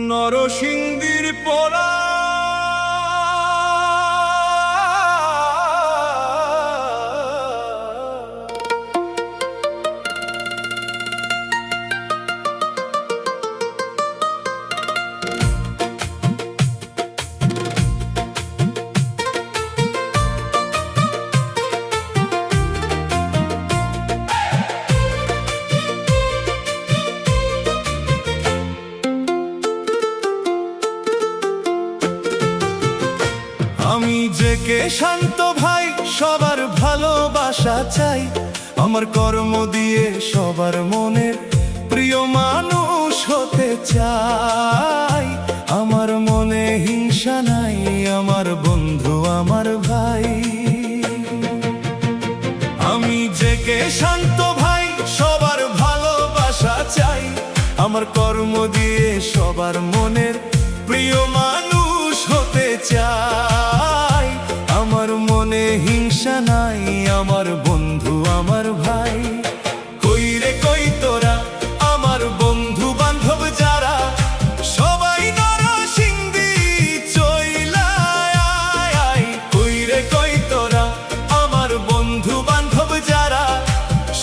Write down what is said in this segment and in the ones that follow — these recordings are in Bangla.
নরসিংদীর পোড়া আমি যে কে শান্ত ভাই, সবার ভালোবাসা চাই। আমার কর্ম দিয়ে সবার মনের প্রিয় মানুষ হতে চাই। আমার মনে হিংসা নাই, আমার বন্ধু আমার ভাই। আমি যে কে শান্ত ভাই, সবার ভালোবাসা চাই। আমার কর্ম দিয়ে সবার মনের প্রিয় মানুষ হতে চাই। আমার মনে হিংসা নাই, আমার বন্ধু আমার ভাই। কই রে কই তোরা আমার বন্ধু বান্ধব যারা, সবাই নরসিংদী চইলা আয়। কই রে কই তোরা আমার বন্ধু বান্ধব যারা,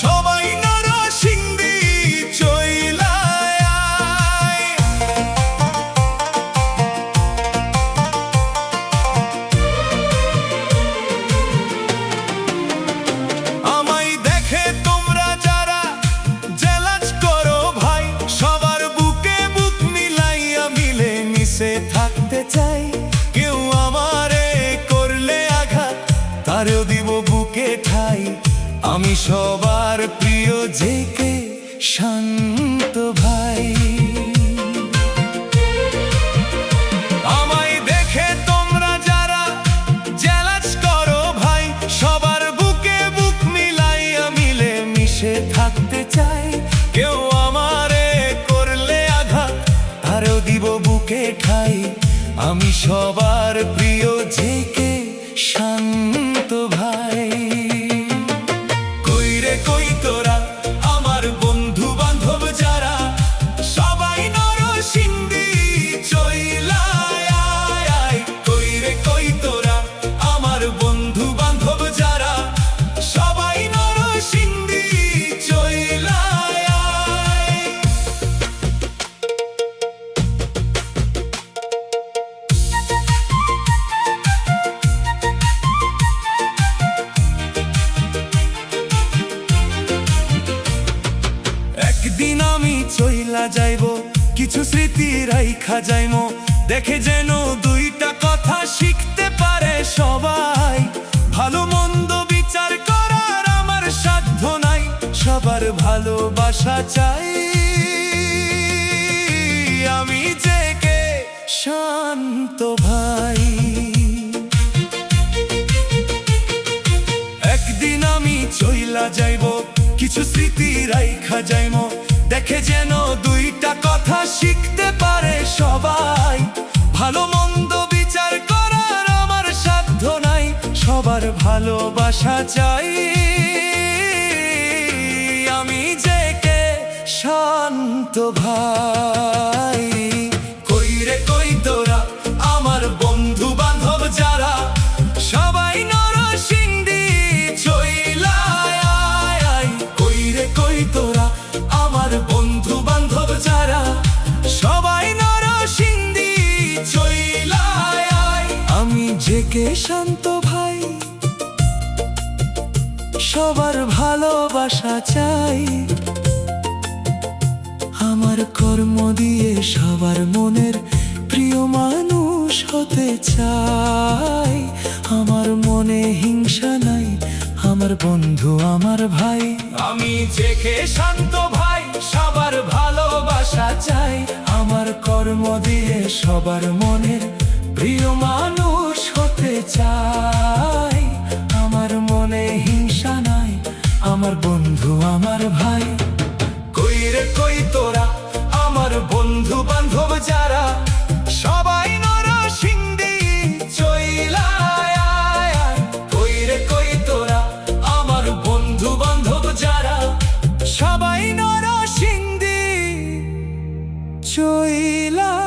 সবাই নরসিংদী চইলা আয়। আমায় দেখে তোমরা যারা জেলাস করো ভাই, সবার বুকে বুক মিলাইয়া মিলে মিশে থাকতে চাই। কেউ আমারে করলে আঘাত, তারেও দিব বুকে ঠাই। আমি সবার প্রিয় যে কে শান্ত ভাই। আমায় দেখে তোমরা যারা জেলাস করো ভাই, সবার বুকে বুক মিলাইয়া মিলে মিশে থাকতে চাই। কেউ আমারে করলে আঘাত, তারেও দিব বুকে ঠাই। আমি সবার প্রিয় যে কে শান্ত ভাই। কই রে কই তোরা আমার বন্ধু বান্ধব যারা, সবাই নরসিংদী চইলা আয়। কই রে কই তোরা আমার বন্ধু বান্ধব যারা, সবাই নরসিংদী চইলা আয়। একদিন আমি চইলা যাইব, কিছু স্মৃতি রাইখা যাইমো। দেখে যেন দুইটা কথা শিখতে পারে সবাই। ভালো মন্দ বিচার করার আমার সাধ্য নাই, সবার ভালোবাসা চাই। আমি যে কে শান্ত ভাই। একদিন আমি চইলা যাইব, কিছু স্মৃতি রাইখা যাইমো। দেখে যেন দুইটা কথা শিখতে পারে সবাই। ভালো মন্দ বিচার করার আমার সাধ্য নাই, সবার ভালোবাসা চাই। আমি যে কে শান্ত ভাই। কই রে কই তোরা আমার বন্ধু বান্ধব যারা, সবাই নরসিংদী চইলা আয়। কই রে কই তোরা আমার বন্ধু বান্ধব যারা, সবাই নরসিংদী চইলা আয়। আমি যে কে শান্ত ভাই, সবার ভালোবাসা চাই। আমার কর্ম দিয়ে সবার মনের প্রিয় মানুষ হতে চাই। আমার মনে হিংসা নাই, আমার বন্ধু আমার ভাই। আমি যে কে শান্ত ভাই, সবার ভালোবাসা চাই। আমার কর্ম দিয়ে সবার মনের প্রিয় মানুষ হতে চাই। আমার মনে হিংসা নাই, আমার বন্ধু আমার ভাই। কই রে কই তোরা আমার বন্ধু বান্ধব যারা, সবাই নরসিংদী চইলা আয়। কই রে কই তোরা আমার বন্ধু বান্ধব যারা, সবাই নরসিংদী চইলা